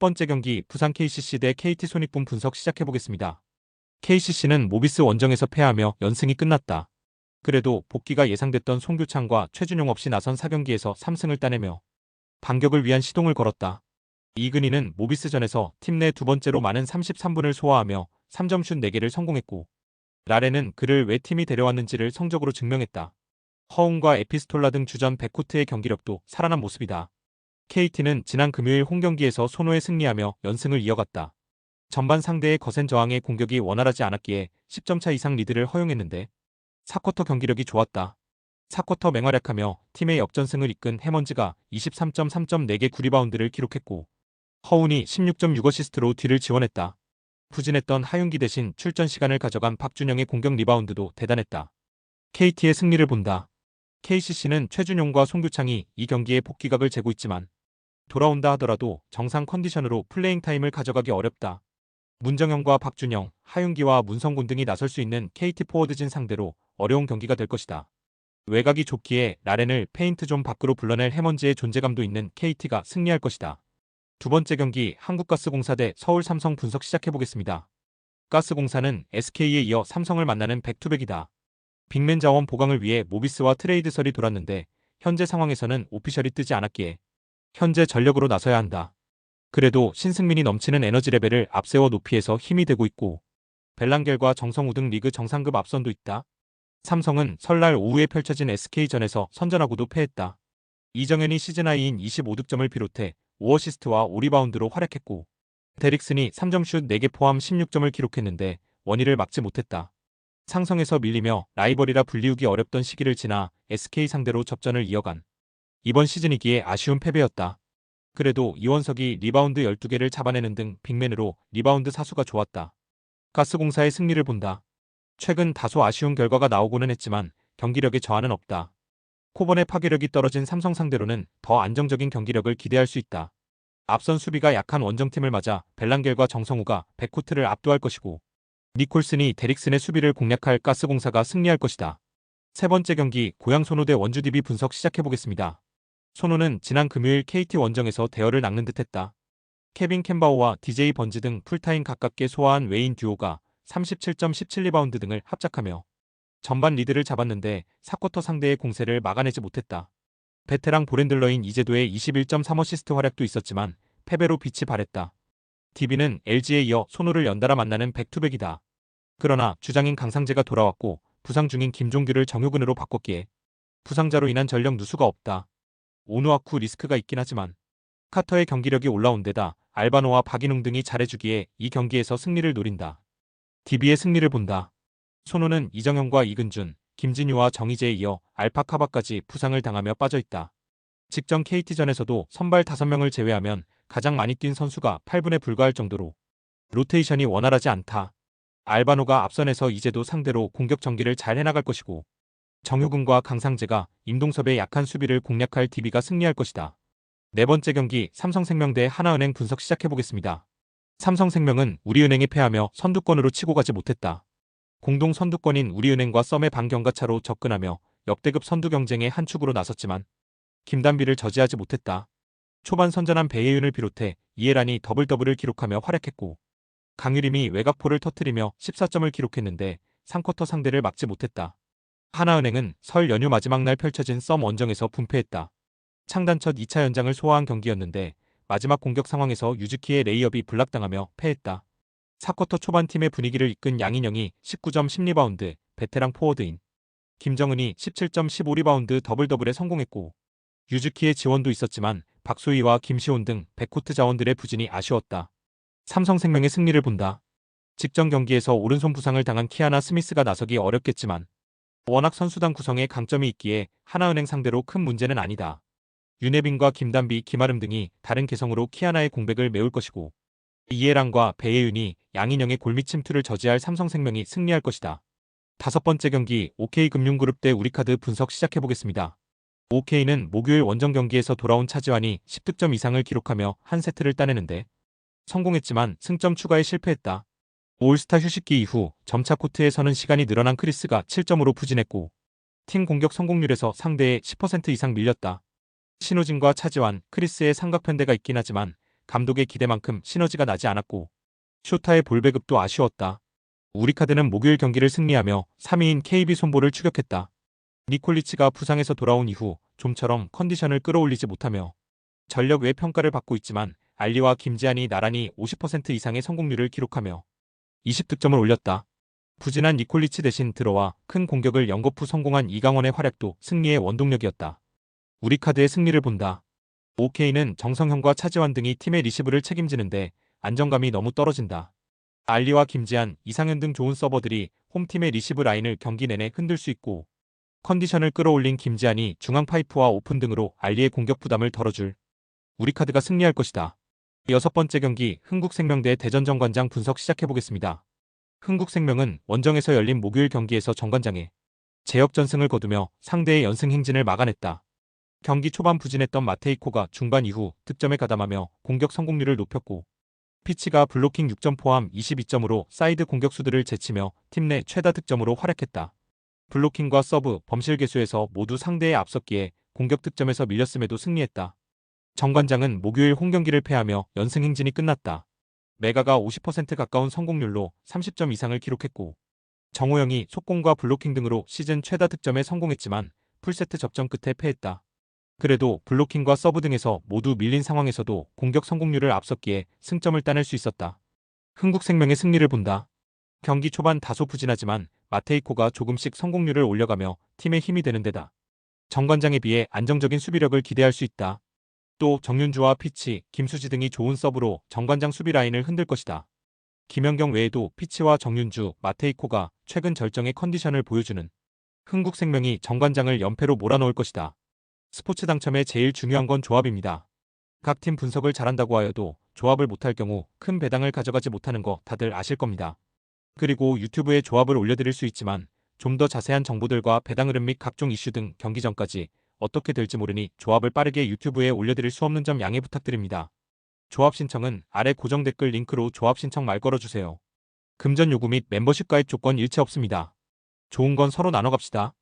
번째 경기 부산 KCC 대 KT 손익분 분석 시작해보겠습니다. KCC는 모비스 원정에서 패하며 연승이 끝났다. 그래도 복귀가 예상됐던 송규창과 최준용 없이 나선 4경기에서 3승을 따내며 반격을 위한 시동을 걸었다. 이근희는 모비스전에서 팀 내 두 번째로 많은 33분을 소화하며 3점슛 4개를 성공했고, 라렌은 그를 왜 팀이 데려왔는지를 성적으로 증명했다. 허웅과 에피스톨라 등 주전 백코트의 경기력도 살아난 모습이다. KT는 지난 금요일 홈경기에서 손호에 승리하며 연승을 이어갔다. 전반 상대의 거센 저항에 공격이 원활하지 않았기에 10점 차 이상 리드를 허용했는데 4쿼터 경기력이 좋았다. 4쿼터 맹활약하며 팀의 역전승을 이끈 해먼즈가 23.3점 4개 9리바운드를 기록했고, 허운이 16.6어시스트로 뒤를 지원했다. 부진했던 하윤기 대신 출전 시간을 가져간 박준영의 공격 리바운드도 대단했다. KT의 승리를 본다. KCC는 최준용과 송규창이 이 경기에 복귀각을 재고 있지만 돌아온다 하더라도 정상 컨디션으로 플레잉 타임을 가져가기 어렵다. 문정현과 박준영, 하윤기와 문성곤 등이 나설 수 있는 KT 포워드진 상대로 어려운 경기가 될 것이다. 외곽이 좁기에 라렌을 페인트 존 밖으로 불러낼 해먼즈의 존재감도 있는 KT가 승리할 것이다. 두 번째 경기 한국가스공사 대 서울삼성 분석 시작해보겠습니다. 가스공사는 SK에 이어 삼성을 만나는 백투백이다. 빅맨 자원 보강을 위해 모비스와 트레이드설이 돌았는데 현재 상황에서는 오피셜이 뜨지 않았기에 현재 전력으로 나서야 한다. 그래도 신승민이 넘치는 에너지 레벨을 앞세워 높이에서 힘이 되고 있고, 벨랑겔과 정성우 등 리그 정상급 앞선도 있다. 삼성은 설날 오후에 펼쳐진 SK전에서 선전하고도 패했다. 이정현이 시즌하이인 25득점을 비롯해 5어시스트와 5리바운드로 활약했고, 데릭슨이 3점슛 4개 포함 16점을 기록했는데 원희를 막지 못했다. 상성에서 밀리며 라이벌이라 불리우기 어렵던 시기를 지나 SK 상대로 접전을 이어간 이번 시즌이기에 아쉬운 패배였다. 그래도 이원석이 리바운드 12개를 잡아내는 등 빅맨으로 리바운드 사수가 좋았다. 가스공사의 승리를 본다. 최근 다소 아쉬운 결과가 나오고는 했지만 경기력에 저하는 없다. 코번의 파괴력이 떨어진 삼성 상대로는 더 안정적인 경기력을 기대할 수 있다. 앞선 수비가 약한 원정팀을 맞아 벨랑겔과 정성우가 백코트를 압도할 것이고, 니콜슨이 데릭슨의 수비를 공략할 가스공사가 승리할 것이다. 세 번째 경기 고양 손호 대 원주 DB 분석 시작해보겠습니다. 손호는 지난 금요일 KT 원정에서 대열을 낚는 듯했다. 케빈 캔바오와 DJ 번즈 등 풀타임 가깝게 소화한 외인 듀오가 37점 17리바운드 등을 합작하며 전반 리드를 잡았는데 4쿼터 상대의 공세를 막아내지 못했다. 베테랑 보렌들러인 이재도의 21.3어시스트 활약도 있었지만 패배로 빛이 발했다. DB는 LG에 이어 손호를 연달아 만나는 백투백이다. 그러나 주장인 강상재가 돌아왔고 부상 중인 김종규를 정효근으로 바꿨기에 부상자로 인한 전력 누수가 없다. 오누아쿠 리스크가 있긴 하지만 카터의 경기력이 올라온 데다 알바노와 박인웅 등이 잘해주기에 이 경기에서 승리를 노린다. DB의 승리를 본다. 손호는 이정현과 이근준, 김진유와 정희재에 이어 알파카바까지 부상을 당하며 빠져있다. 직전 KT전에서도 선발 5명을 제외하면 가장 많이 뛴 선수가 8분에 불과할 정도로 로테이션이 원활하지 않다. 알바노가 앞선에서 이제도 상대로 공격 전개를 잘 해나갈 것이고, 정효근과 강상재가 임동섭의 약한 수비를 공략할 DB가 승리할 것이다. 네 번째 경기 삼성생명 대 하나은행 분석 시작해보겠습니다. 삼성생명은 우리은행에 패하며 선두권으로 치고 가지 못했다. 공동 선두권인 우리은행과 썸의 반경가차로 접근하며 역대급 선두 경쟁의 한 축으로 나섰지만 김단비를 저지하지 못했다. 초반 선전한 배예윤을 비롯해 이해란이 더블더블을 기록하며 활약했고, 강유림이 외곽포를 터뜨리며 14점을 기록했는데 3쿼터 상대를 막지 못했다. 하나은행은 설 연휴 마지막 날 펼쳐진 썸 원정에서 분패했다. 창단 첫 2차 연장을 소화한 경기였는데 마지막 공격 상황에서 유즈키의 레이업이 블락당하며 패했다. 4쿼터 초반 팀의 분위기를 이끈 양인영이 19점 10리바운드, 베테랑 포워드인 김정은이 17점 15리바운드 더블더블에 성공했고, 유즈키의 지원도 있었지만 박소희와 김시온 등 백코트 자원들의 부진이 아쉬웠다. 삼성생명의 승리를 본다. 직전 경기에서 오른손 부상을 당한 키아나 스미스가 나서기 어렵겠지만 워낙 선수단 구성에 강점이 있기에 하나은행 상대로 큰 문제는 아니다. 윤혜빈과 김단비, 김아름 등이 다른 개성으로 키아나의 공백을 메울 것이고, 이해랑과 배예윤이 양인영의 골밑 침투를 저지할 삼성생명이 승리할 것이다. 다섯 번째 경기 OK금융그룹 대 우리카드 분석 시작해보겠습니다. OK는 목요일 원정 경기에서 돌아온 차지환이 10득점 이상을 기록하며 한 세트를 따내는데 성공했지만 승점 추가에 실패했다. 올스타 휴식기 이후 점차 코트에 서는 시간이 늘어난 크리스가 7점으로 부진했고, 팀 공격 성공률에서 상대의 10% 이상 밀렸다. 신우진과 차지환, 크리스의 삼각편대가 있긴 하지만 감독의 기대만큼 시너지가 나지 않았고 쇼타의 볼 배급도 아쉬웠다. 우리카드는 목요일 경기를 승리하며 3위인 KB 손보를 추격했다. 니콜리치가 부상에서 돌아온 이후 좀처럼 컨디션을 끌어올리지 못하며 전력 외 평가를 받고 있지만 알리와 김지한이 나란히 50% 이상의 성공률을 기록하며 20득점을 올렸다. 부진한 니콜리치 대신 들어와 큰 공격을 연거푸 성공한 이강원의 활약도 승리의 원동력이었다. 우리카드의 승리를 본다. OK는 정성현과 차지환 등이 팀의 리시브를 책임지는데 안정감이 너무 떨어진다. 알리와 김지한, 이상현 등 좋은 서버들이 홈팀의 리시브 라인을 경기 내내 흔들 수 있고 컨디션을 끌어올린 김지한이 중앙 파이프와 오픈 등으로 알리의 공격 부담을 덜어줄 우리카드가 승리할 것이다. 6번째 경기 흥국생명 대 대전정관장 분석 시작해보겠습니다. 흥국생명은 원정에서 열린 목요일 경기에서 정관장에 제역전승을 거두며 상대의 연승 행진을 막아냈다. 경기 초반 부진했던 마테이코가 중반 이후 득점에 가담하며 공격 성공률을 높였고 피치가 블로킹 6점 포함 22점으로 사이드 공격수들을 제치며 팀 내 최다 득점으로 활약했다. 블로킹과 서브, 범실 개수에서 모두 상대에 앞섰기에 공격 득점에서 밀렸음에도 승리했다. 정관장은 목요일 홈경기를 패하며 연승 행진이 끝났다. 메가가 50% 가까운 성공률로 30점 이상을 기록했고 정호영이 속공과 블로킹 등으로 시즌 최다 득점에 성공했지만 풀세트 접전 끝에 패했다. 그래도 블로킹과 서브 등에서 모두 밀린 상황에서도 공격 성공률을 앞섰기에 승점을 따낼 수 있었다. 흥국생명의 승리를 본다. 경기 초반 다소 부진하지만 마테이코가 조금씩 성공률을 올려가며 팀의 힘이 되는 데다 정관장에 비해 안정적인 수비력을 기대할 수 있다. 또 정윤주와 피치, 김수지 등이 좋은 서브로 정관장 수비 라인을 흔들 것이다. 김연경 외에도 피치와 정윤주, 마테이코가 최근 절정의 컨디션을 보여주는 흥국생명이 정관장을 연패로 몰아넣을 것이다. 스포츠 당첨에 제일 중요한 건 조합입니다. 각 팀 분석을 잘한다고 하여도 조합을 못할 경우 큰 배당을 가져가지 못하는 거 다들 아실 겁니다. 그리고 유튜브에 조합을 올려드릴 수 있지만 좀 더 자세한 정보들과 배당 흐름 및 각종 이슈 등 경기 전까지 어떻게 될지 모르니 조합을 빠르게 유튜브에 올려드릴 수 없는 점 양해 부탁드립니다. 조합 신청은 아래 고정 댓글 링크로 조합 신청 말 걸어주세요. 금전 요구 및 멤버십 가입 조건 일체 없습니다. 좋은 건 서로 나눠 갑시다.